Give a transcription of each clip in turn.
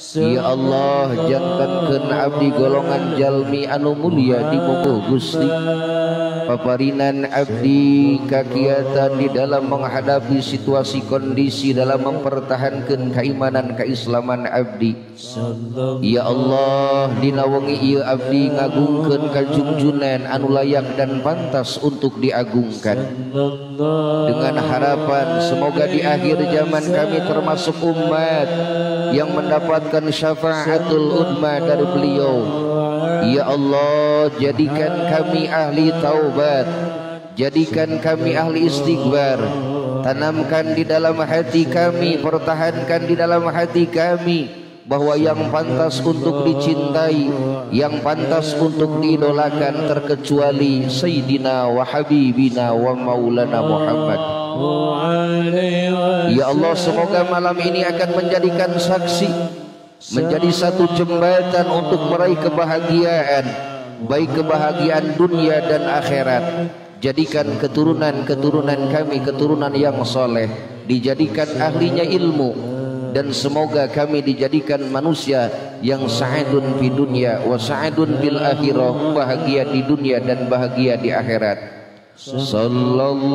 Ya Allah jantankeun abdi golongan jalmi anu mulia di mubuh Gusti. Paparinan abdi kakiatan di dalam menghadapi situasi kondisi dalam mempertahankan keimanan keislaman abdi. Ya Allah dina wengi ieu abdi ngagungkeun kajungjunan anu layak dan pantas untuk diagungkan. Dengan harapan semoga di akhir zaman kami termasuk umat yang mendapatkan syafaatul udma dari beliau. Ya Allah jadikan kami ahli taubat, jadikan kami ahli istighfar, tanamkan di dalam hati kami, pertahankan di dalam hati kami bahwa yang pantas untuk dicintai, yang pantas untuk diidolakan terkecuali Sayyidina wa Habibina wa Maulana Muhammad. Ya Allah semoga malam ini akan menjadikan saksi, menjadi satu jembatan untuk meraih kebahagiaan, baik kebahagiaan dunia dan akhirat. Jadikan keturunan-keturunan kami keturunan yang soleh, dijadikan ahlinya ilmu, dan semoga kami dijadikan manusia yang sa'idun fi dunya wa sa'idun bil akhirah, bahagia di dunia dan bahagia di akhirat. Sallallahu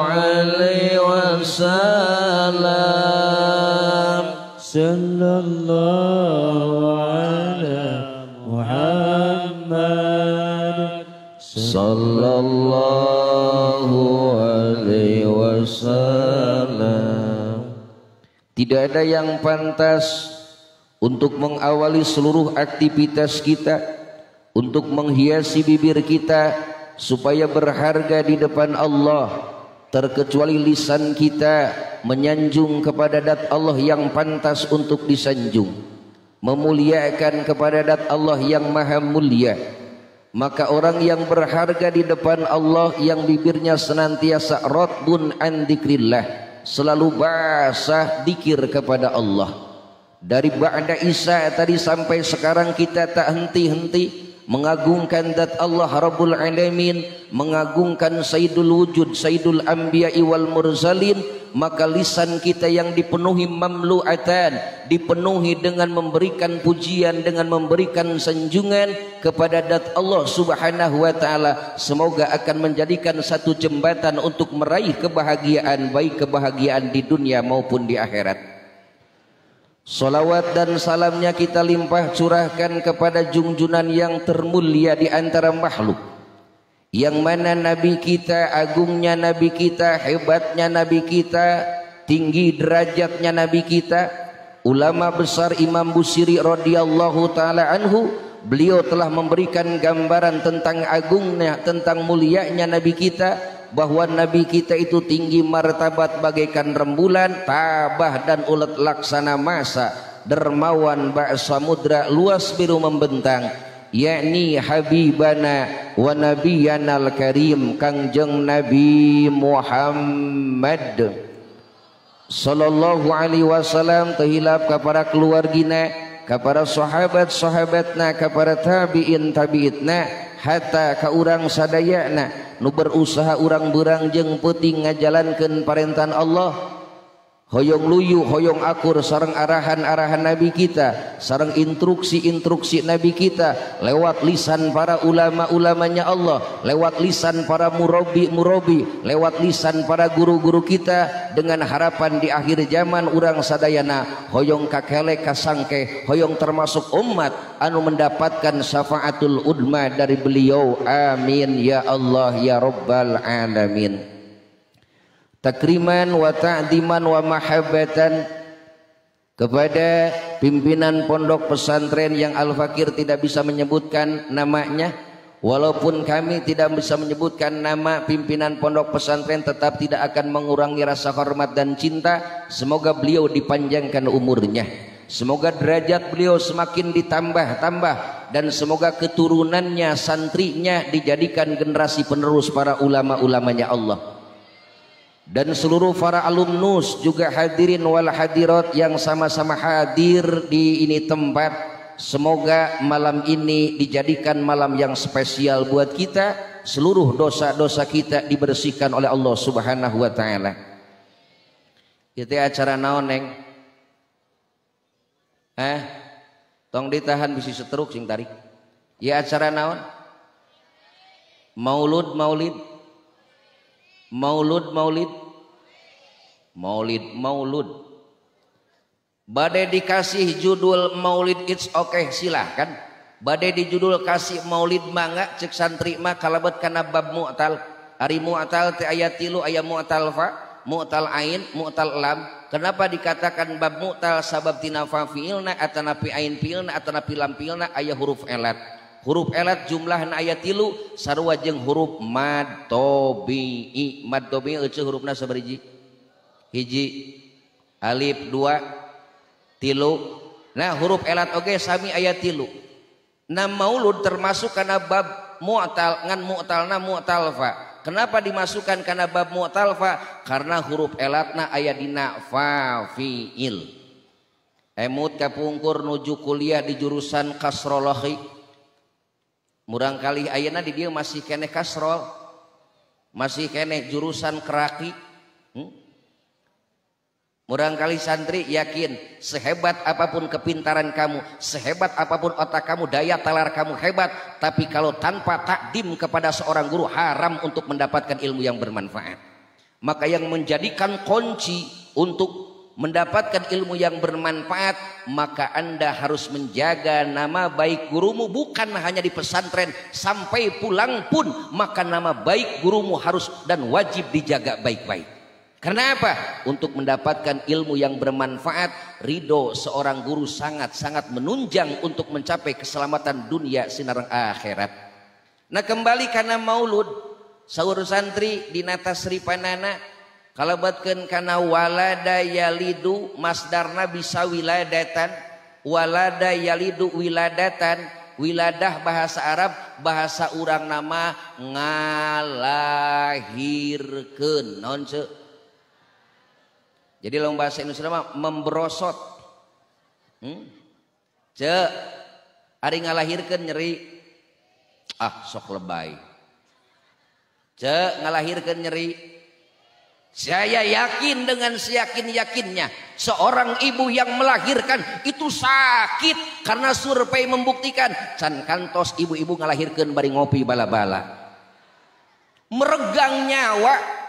alaihi wasallam. Sallallahu ala Muhammad. Sallallahu alaihi wasallam. Tidak ada yang pantas untuk mengawali seluruh aktivitas kita, untuk menghiasi bibir kita supaya berharga di depan Allah, terkecuali lisan kita menyanjung kepada zat Allah yang pantas untuk disanjung, memuliakan kepada zat Allah yang maha mulia. Maka orang yang berharga di depan Allah yang bibirnya senantiasa ratbun an dzikrillah, selalu basah dzikir kepada Allah. Dari ba'da Isya tadi sampai sekarang kita tak henti-henti mengagungkan zat Allah Rabbul Alamin, mengagungkan Sayyidul Wujud, Sayyidul Anbiya'i wal Mursalin. Maka lisan kita yang dipenuhi mamlu'atan, dipenuhi dengan memberikan pujian, dengan memberikan sanjungan kepada zat Allah Subhanahu wa ta'ala, semoga akan menjadikan satu jembatan untuk meraih kebahagiaan, baik kebahagiaan di dunia maupun di akhirat. Salawat dan salamnya kita limpah curahkan kepada junjunan yang termulia di antara makhluk, yang mana Nabi kita, agungnya Nabi kita, hebatnya Nabi kita, tinggi derajatnya Nabi kita, ulama besar Imam Busiri radhiyallahu taala anhu. Beliau telah memberikan gambaran tentang agungnya, tentang mulianya Nabi kita, bahwa Nabi kita itu tinggi martabat bagaikan rembulan, tabah dan ulet laksana masa, dermawan bak samudra, luas biru membentang, yakni habibana wa nabiyanal karim, kangjeng Nabi Muhammad sallallahu alaihi wasallam, tehilap kepada keluargina, kepada sahabat-sahabatna, kepada tabi'in tabi'itna, hatta ka urang sadayana nu berusaha urang beurang jeung peuting ngajalankeun parentan Allah, hoyong luyu hoyong akur sareng arahan-arahan Nabi kita, sareng instruksi-instruksi Nabi kita lewat lisan para ulama-ulamanya Allah, lewat lisan para murabi-murabi, lewat lisan para guru-guru kita, dengan harapan di akhir zaman urang sadayana hoyong kakele kasangke, hoyong termasuk umat anu mendapatkan syafaatul udma dari beliau. Amin ya Allah ya Rabbal alamin. Takriman wa ta'diman wa mahabbatan kepada pimpinan pondok pesantren yang Al-Fakir tidak bisa menyebutkan namanya, walaupun kami tidak bisa menyebutkan nama pimpinan pondok pesantren, tetap tidak akan mengurangi rasa hormat dan cinta. Semoga beliau dipanjangkan umurnya, semoga derajat beliau semakin ditambah-tambah, dan semoga keturunannya, santrinya dijadikan generasi penerus para ulama-ulamanya Allah. Dan seluruh para alumnus juga hadirin wal hadirat yang sama-sama hadir di ini tempat, semoga malam ini dijadikan malam yang spesial buat kita. Seluruh dosa-dosa kita dibersihkan oleh Allah Subhanahu wa taala. Itu acara naon neng? Tong ditahan bisi setruk sing tarik. Ya acara naon? Maulud maulid. Maulud maulid. Maulid maulud. Badai dikasih judul maulid it's okay silahkan. Badai di judul kasih maulid mangga cek santri mah kalebet kana bab mu'tal. Ari mu'tal teh aya 3 aya mu'tal fa, mu'tal ain, mu'tal lam. Kenapa dikatakan bab mu'tal? Sabab tina fa fiilna atanapi ain fiilna atanapi lam fiilna aya huruf elat. Huruf elat jumlahna aya 3 sarua jeung huruf mad tabi'i. Mad tabi'i eueuh hurufna sabariji? Hiji, alif 2, 3. Nah huruf elat oge sami aya 3. Nah maulud termasuk karena bab mu'tal ngan mu'talna mu'tal fa. Kenapa dimasukkan karena bab mu'tal fa? Karena huruf elatna aya dina fa fiil. Emut kapungkur nuju kuliah di jurusan kasrologi. Murang kali ayeuna di dieu masih keneh kasrol. Masih keneh jurusan keraki. Murangkali santri yakin sehebat apapun kepintaran kamu, sehebat apapun otak kamu, daya talar kamu hebat, tapi kalau tanpa takdim kepada seorang guru haram untuk mendapatkan ilmu yang bermanfaat. Maka yang menjadikan kunci untuk mendapatkan ilmu yang bermanfaat, maka Anda harus menjaga nama baik gurumu, bukan hanya di pesantren, sampai pulang pun maka nama baik gurumu harus dan wajib dijaga baik-baik. Karena apa? Untuk mendapatkan ilmu yang bermanfaat, ridho seorang guru sangat-sangat menunjang untuk mencapai keselamatan dunia sinareng akhirat. Nah kembali karena maulud, saur santri di Natasri Panana kalabatkeun kana walada yalidu masdarna bisa wiladatan, walada yalidu wiladatan, wiladah bahasa Arab, bahasa urang nama ngalahirkeun. Naon ce? Jadi dalam bahasa Indonesia mah membrosot. Cek, ari ngalahirkeun nyeri. Sok lebay. Cek, ngalahirkeun nyeri. Saya yakin dengan seyakin-yakinnya seorang ibu yang melahirkan itu sakit karena survei membuktikan can kantos ibu-ibu ngalahirkeun bari ngopi bala-bala. Meregang nyawa.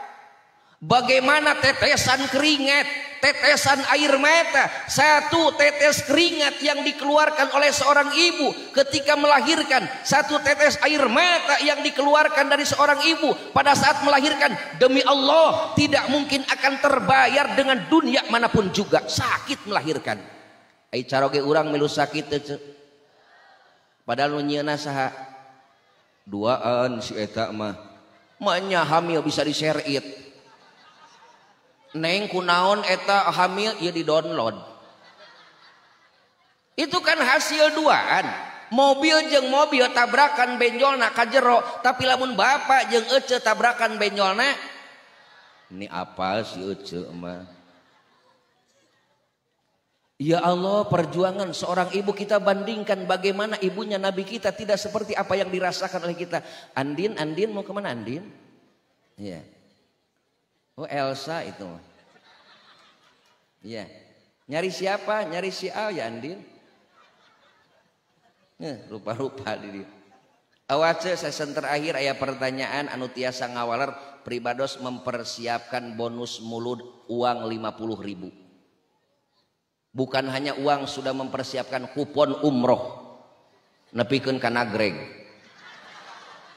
Bagaimana tetesan keringat, tetesan air mata, satu tetes keringat yang dikeluarkan oleh seorang ibu ketika melahirkan, satu tetes air mata yang dikeluarkan dari seorang ibu pada saat melahirkan, demi Allah tidak mungkin akan terbayar dengan dunia manapun juga. Sakit melahirkan. Ai caroge urang milu sakit teh. Padahal nu nyieuna saha? Duaan si eta mah. Manya hamil bisa diserit. Neng kunaon eta hamil ya di download. Itu kan hasil duaan. Mobil jeung mobil tabrakan benjolna ka jero, tapi lamun bapak jeung ece tabrakan benjolna ini apa si ece mah. Ya Allah, perjuangan seorang ibu kita bandingkan bagaimana ibunya Nabi kita tidak seperti apa yang dirasakan oleh kita. Andin mau kemana Andin? Iya. Oh Elsa itu. Iya. Nyari siapa? Nyari si Al ya Andin. Rupa-rupa di dia. Awace sesen terakhir aya pertanyaan anu tiasa ngawaler pribados mempersiapkan bonus mulut uang 50.000. Bukan hanya uang, sudah mempersiapkan kupon umroh. Nepikeun ka Nagreg.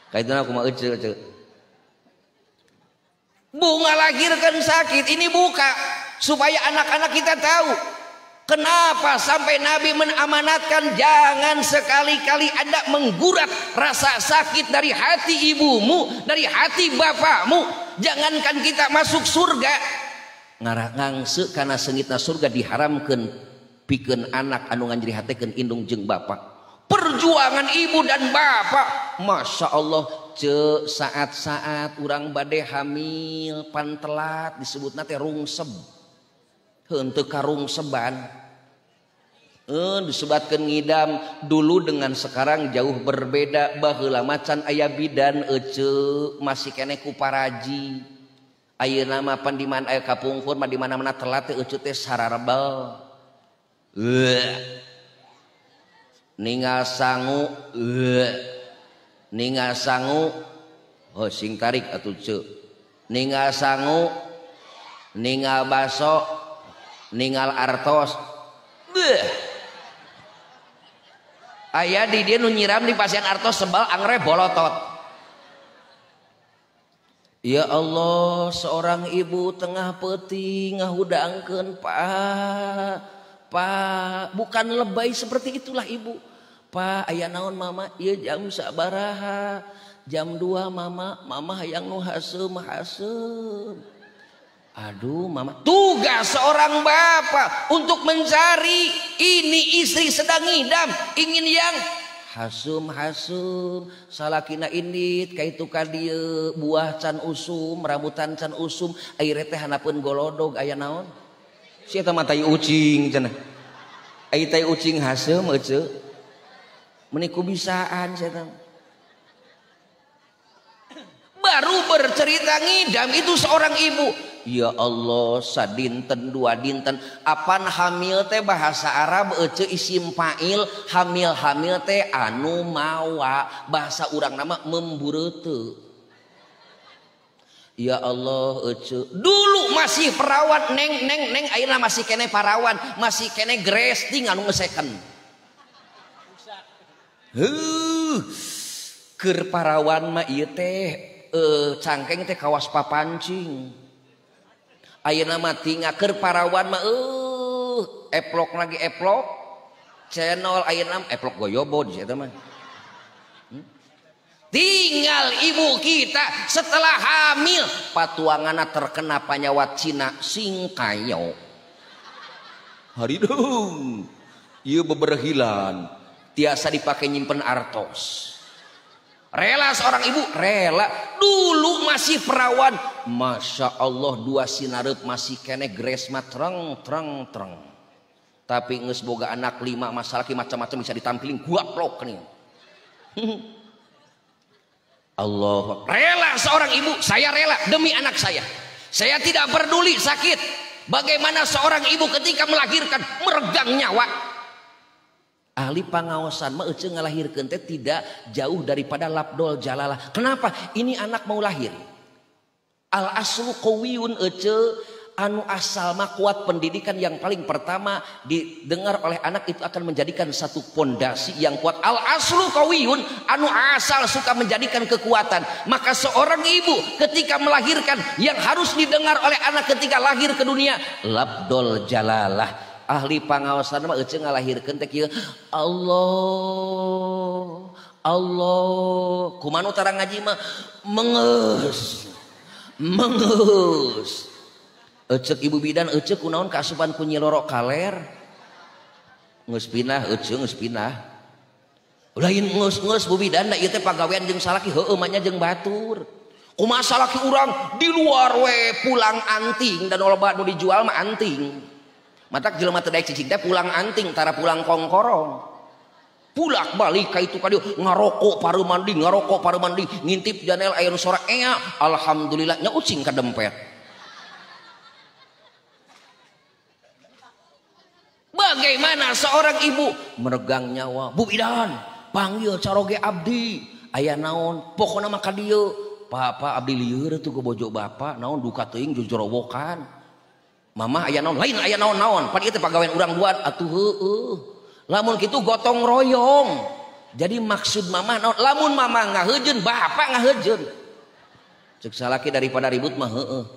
Kaituna kumaha ece. Bunga lahirkan sakit ini buka supaya anak-anak kita tahu kenapa sampai Nabi menamanatkan jangan sekali-kali Anda menggurat rasa sakit dari hati ibumu, dari hati bapakmu. Jangankan kita masuk surga, ngangse karena sengitna surga diharamkan pikeun anak anu nganjrihatekeun indung jeung bapak. Perjuangan ibu dan bapak, masya Allah. Saat-saat urang bade hamil pantelat disebutna teh rungseb. Henteu karungseban. Disebatkeun ngidam dulu dengan sekarang jauh berbeda. Baheula macan aya bidan ece masih keneh ku paraji. Ayeuna mah pan di mana aya kapungkur mah di mana-mana telat teh ece teh sararebel. ningal sangu ningal sangu oh sing tarik atuh ce ningal sangu ningal baso ningal artos aya di dia nu nyiram di pasien artos sebal angre bolotot. Ya Allah, seorang ibu tengah peuting ngahudangkeun Pak, bukan lebay seperti itulah ibu. Pak, aya naon mama? Ieu jam sabaraha? Jam 2 mama hayang nu haseum. Aduh mama, tugas seorang bapak untuk mencari ini istri sedang ngidam, ingin yang hasum salakina indit kaitu ka dieu buah can usum rambutan can usum air teh hanapeun golodog aya naon sia eta mah tai ucing cenah ai tai ucing hasum euceu meuni kubisaan sia eta baru bercerita ngidam itu seorang ibu. Ya Allah, sadinten dua dinten apan hamil teh bahasa Arab ece isim fa'il, hamil teh anu mawa, bahasa urang nama membureuteu. Ya Allah ece dulu masih perawan neng ayeuna masih kene parawan, masih kene gresting anu ngeseken. Keur parawan mah ieu teh cangkeng teh kawas papancing. Ayeuna mah tinggal keur parawan mah eplok lagi eplok channel ayeuna eplok goyobo di eta mah. Tinggal ibu kita setelah hamil patuanganna terkena panyawat Cina singkayo. Haridung. Ieu beberhilan tiasa dipake nyimpen artos. Rela seorang ibu, rela. Dulu masih perawan, masya Allah 2 sinareup masih kene gresma treng. Tapi geus boga anak 5 masalah macam-macam bisa ditampilin guaplok nih. Allah rela seorang ibu, saya rela demi anak saya. Saya tidak peduli sakit. Bagaimana seorang ibu ketika melahirkan meregang nyawa. Ahli pangaosan mah ece ngalahirkeun teh tidak jauh daripada labdol jalalah. Kenapa? Ini anak mau lahir. Al aslu qawiyun ece anu asal mah kuat, pendidikan yang paling pertama didengar oleh anak itu akan menjadikan satu pondasi yang kuat. Al aslu qawiyun anu asal suka menjadikan kekuatan. Maka seorang ibu ketika melahirkan yang harus didengar oleh anak ketika lahir ke dunia labdol jalalah. Ahli pangaosan mah ece ngalahirkeun teh kieu Allah kumanu tara ngaji mah mengeus ecek ibu bidan ecek kunaon kaasupan ku Nyi Roro kaler geus pindah geus pindah lain geus bu bidan da ieu teh pagawean jeung salaki heueuh mah nya jeung batur kumaha salaki urang di luar we pulang anting dan loba nu dijual mah anting. Matak jelema teu daek cicing teh pulang anting tara pulang kongkorong. Pulak balik ka itu ka dieu ngarokok pareu mandi ngintip janel aya nu sora ea alhamdulillah nya ucing ka dempet. Bagaimana seorang ibu meregang nyawa? Bu bidan, panggil caroge abdi. Aya naon? Pokona mah ka dieu. Papa abdi lieur tuh ke bojo bapa, naon duka teuing jojorowokan. Mama aya naon lain aya naon-naon pan ieu teh pagawean urang duan atuh heueuh lamun kitu gotong royong jadi maksud mama naon lamun mama ngaheujeun bapak ngaheujeun ceuk salaki daripada ribut mah heueuh.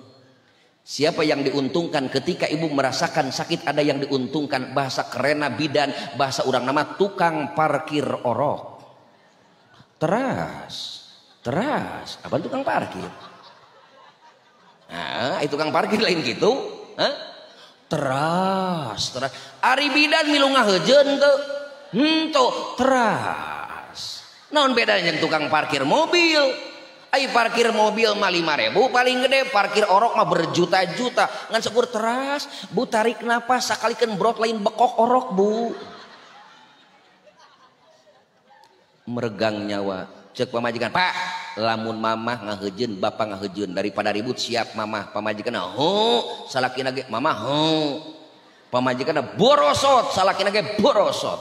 Siapa yang diuntungkan ketika ibu merasakan sakit? Ada yang diuntungkan, bahasa kerenna bidan, bahasa urang nama tukang parkir orok. Teras apa tukang parkir? Nah itu tukang parkir lain gitu. Teras ari bidan milu ngaheujeun teu henteu teras naon bedanya jeung tukang parkir mobil? Ai parkir mobil mah 5.000 paling gede, parkir orok mah berjuta-juta ngan seukur teras bu tarik napas sakalikeun brot lain bekok orok bu meregang nyawa. Cek pamajikan, Pak, lamun mamah ngaheujeun, bapak ngaheujeun, daripada ribut siap mamah. Pamajikanna, "Heuh," salakina ge, "Mamah, heuh." Pamajikanna borosot, salakina ge borosot.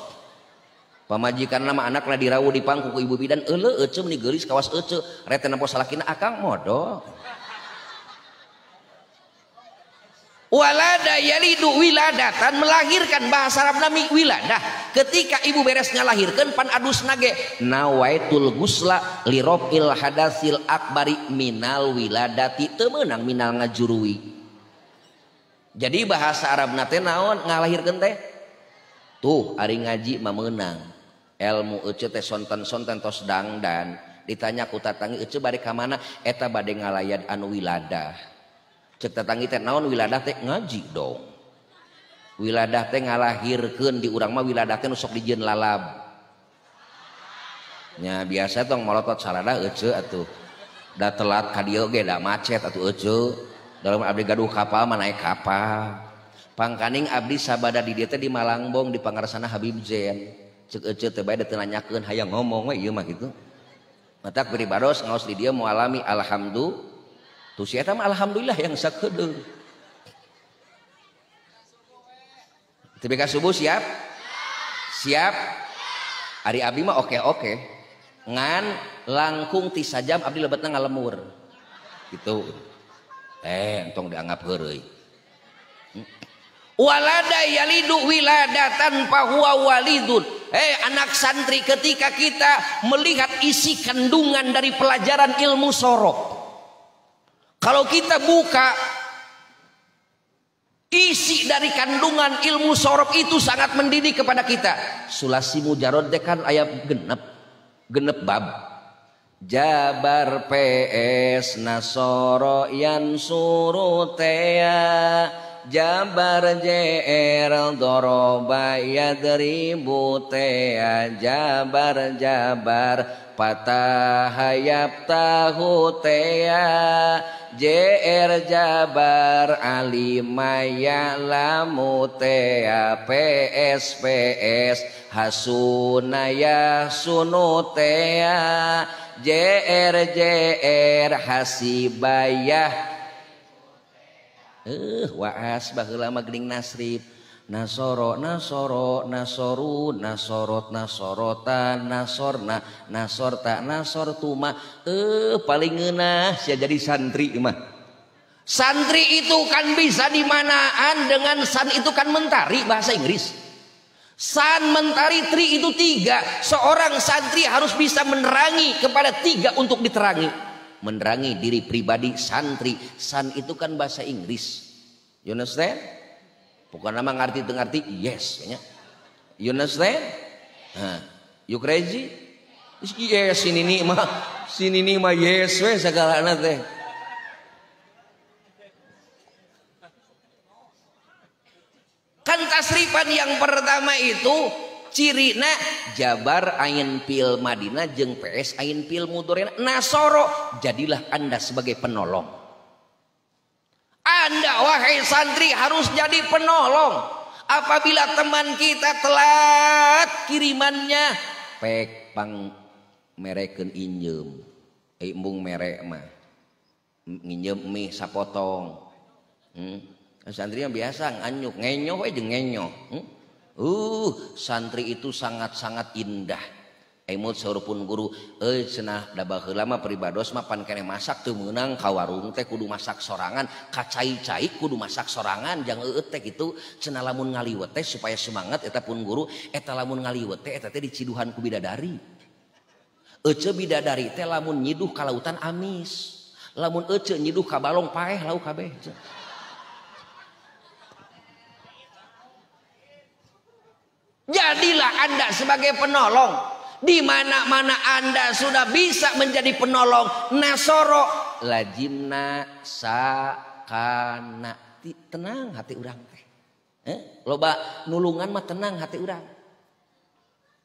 Pamajikan nama anakna dirawu di pangku ku ibu bidan euleuh ece meni geulis kawas ece rete nampo salakina akang modal. Walada yalidu wiladatan melahirkan bahasa Arab nami wiladah ketika ibu beres ngalahirkeun pan adus nage nawaitul gusla lirofil hadasil akbari minal wiladati teu meunang minal ngajurui. Jadi bahasa Arab nate naon ngalahirkeun teh tuh ari ngaji mah meunang ilmu ece teh sonten-sonten tos dangdan ditanya ku tatangi ece bade ka mana eta bade ngalayad anu wiladah. Cek tatangi teh naon wiladah teh ngaji dong. Wiladah teh ngalahirkeun di urang mah wiladah teh nu sok dijieun lalab. Nya biasa tong molotot salada ece atuh. Da telat ka dieu ge da macet atuh ece. Dalam abdi gaduh kapal mah naik kapal. Pangkaning abdi sabada di dieu teh di Malangbong di pangarsana Habib Zain. Cek ece teh bae teu nanyakeun hayang ngomong we ieu mah kitu. Matak beribados ngaos di dieu mualami alhamdulillah. Tuh si eta mah alhamdulillah yang sakedeung. TBK subuh siap? Siap? Ari abdi mah oke. Ngan langkung 3 jam abdi lebetna ngalemur. Gitu. Entong dianggap heureuy. Walada yalidu wiladatan fahuwa walidun. Anak santri ketika kita melihat isi kandungan dari pelajaran ilmu sorok. Kalau kita buka isi dari kandungan ilmu sorok itu sangat mendidik kepada kita. Sulasi mujarod kan ayat genep bab. Jabar PS Nasoro Yansuru Tea Jabar JR Doroba Yadribu Tea Jabar Patah Hayap Tahu Tea JR Jabar Alimaya Lamutea PS Hasunaya Sunutea JR Hasibayah waas baheula mah geuning nasrib Nasoro Nasoru Nasorot Nasorotan Nasorna Nasorta Nasortuma paling ngeunah sia jadi santri mah. Santri itu kan bisa dimanaan dengan san itu kan mentari bahasa Inggris. San mentari tri itu 3. Seorang santri harus bisa menerangi kepada 3 untuk diterangi. Menerangi diri pribadi santri. San itu kan bahasa Inggris. You understand? Bukan nama ngerti yes ya. You understand? You crazy? Yes sini nih mah yes we sagalana teh. Kan tasrifan yang pertama itu cirina Jabar ain pil Madinah jeung PS ain pil mudorena Nasoro jadilah Anda sebagai penolong. Anda wahai santri harus jadi penolong. Apabila teman kita telat kirimannya pek pang merekeun injem embung merek mah nginjem mie sapotong santri yang biasa nganyuk ngenyoh we jeung ngenyoh santri itu sangat-sangat indah. Emut saurupun guru cenah da baheula mah peribados mah pan keneh masak teu meunang ka warung teh kudu masak sorangan ka cai-cai kudu masak sorangan jang eueuh teh kitu cenah lamun ngaliwet teh supaya semangat eta pun guru eta lamun ngaliwet teh eta teh diciduhan ku bidadari. Ece bidadari teh lamun nyiduh ka lautan amis, lamun ece nyiduh ka balong paeh lauk kabeh. Jadilah Anda sebagai penolong. Di mana-mana Anda sudah bisa menjadi penolong. Nasoro lajimna sakana tenang hati urang teh. Loba nulungan mah tenang hati urang.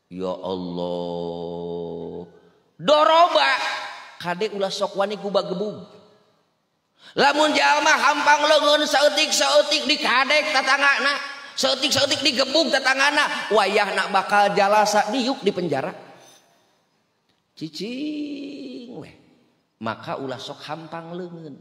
Ya Allah. Doroba kade ulah sok wani gubagebug. Lamun jalma hampang leungeun saeutik-saeutik dikadek tatanggana, saeutik-saeutik digebug tatanggana, wayahna bakal jalasa diuk di penjara. Cicing weh. Maka ulah sok hampang leungeun.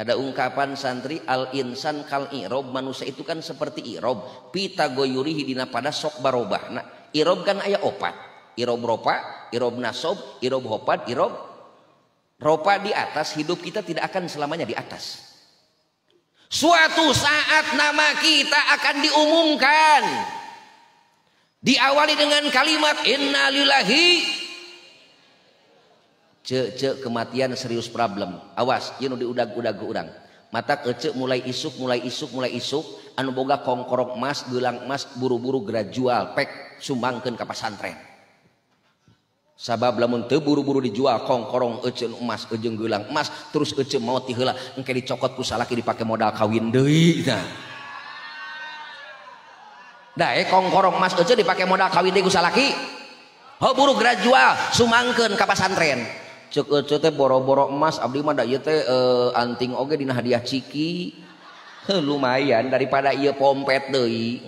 Ada ungkapan santri al insan kal i'rob, manusia itu kan seperti i'rob, pita goyurihi dina pada sok barobahna. Irob kan aya opat. Irob ropa, irob nasob, irob hopat, irob ropa di atas. Hidup kita tidak akan selamanya di atas. Suatu saat nama kita akan diumumkan. Diawali dengan kalimat innalillahi. Cek kematian serius problem. Awas, ieu nu diudag-udag ku urang. Matak cek mulai isuk anu boga kongkorong emas, gelang emas buru-buru gradual pek sumbangkeun ka pasantren. Sabab lamun teu buru-buru dijual kongkorong ece emas jeung gelang emas terus ece maot ti heula engke dicokot ku salaki dipake modal kawin deui tah. Dae kongkorong emas ece dipake modal kawin deui ku salaki. Heuh buru gradual sumangkeun ka pasantren. Ceuk ece teh boro-boro emas abdi mah da ieu teh anting oge dina hadiah ciki. Heuh lumayan daripada ieu pompet deui.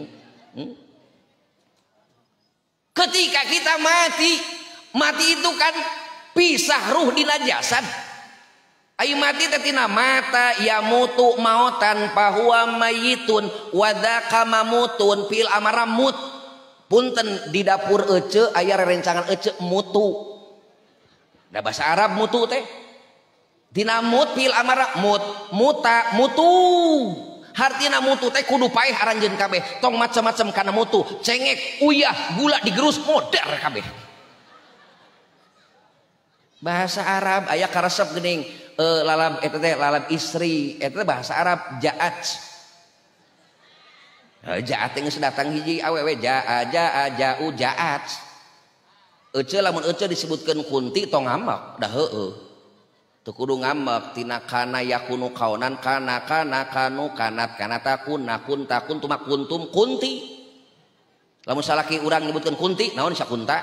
Ketika kita mati itu kan pisah ruh dina jasad. Ai mati teh tina mata ya mutu mautan pahuwa mayitun wa dzaka mamutun fil amaramut. Punten di dapur ece aya rerencangan ece mutu. Da bahasa Arab mutu teh tina mut fil amaramut muta mutu. Hartina mutu teh kudu paeh aranjeun kabeh. Tong macam-macam kana mutu, cengek, uyah, gula digerus modar kabeh. Bahasa Arab aya karesep geuning lalab eta teh lalab istri eta bahasa Arab jaat. Jaat teh geus datang hiji awewe jaa jau jaat. Ece lamun ece disebutkeun kunti tong ngambek da heueuh. Teu kudu ngambek tina kana yakunu kaunan kana kanu kanat kanata kun takun tumak kuntum kunti. Lamun salaki urang nyebutkeun kunti naon sakunta?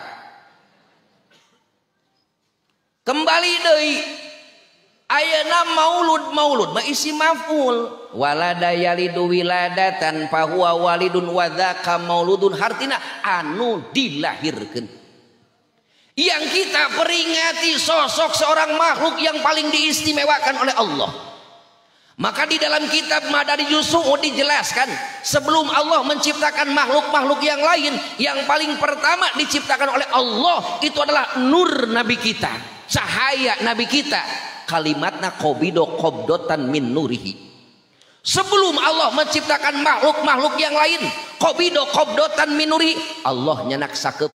Kembali deui ayeuna maulud mah isi maf'ul walada yalidu wiladatan fahuwa walidun wa dzaka mauludun hartina anu dilahirkeun. Yang kita peringati sosok seorang makhluk yang paling diistimewakan oleh Allah. Maka di dalam kitab Madarijus Su'ud dijelaskan sebelum Allah menciptakan makhluk-makhluk yang lain, yang paling pertama diciptakan oleh Allah itu adalah nur Nabi kita, cahaya Nabi kita. Kalimatna qobido qobdotan min nurihi. Sebelum Allah menciptakan makhluk-makhluk yang lain, qobido qobdotan min nurihi, Allah nyenak sakeup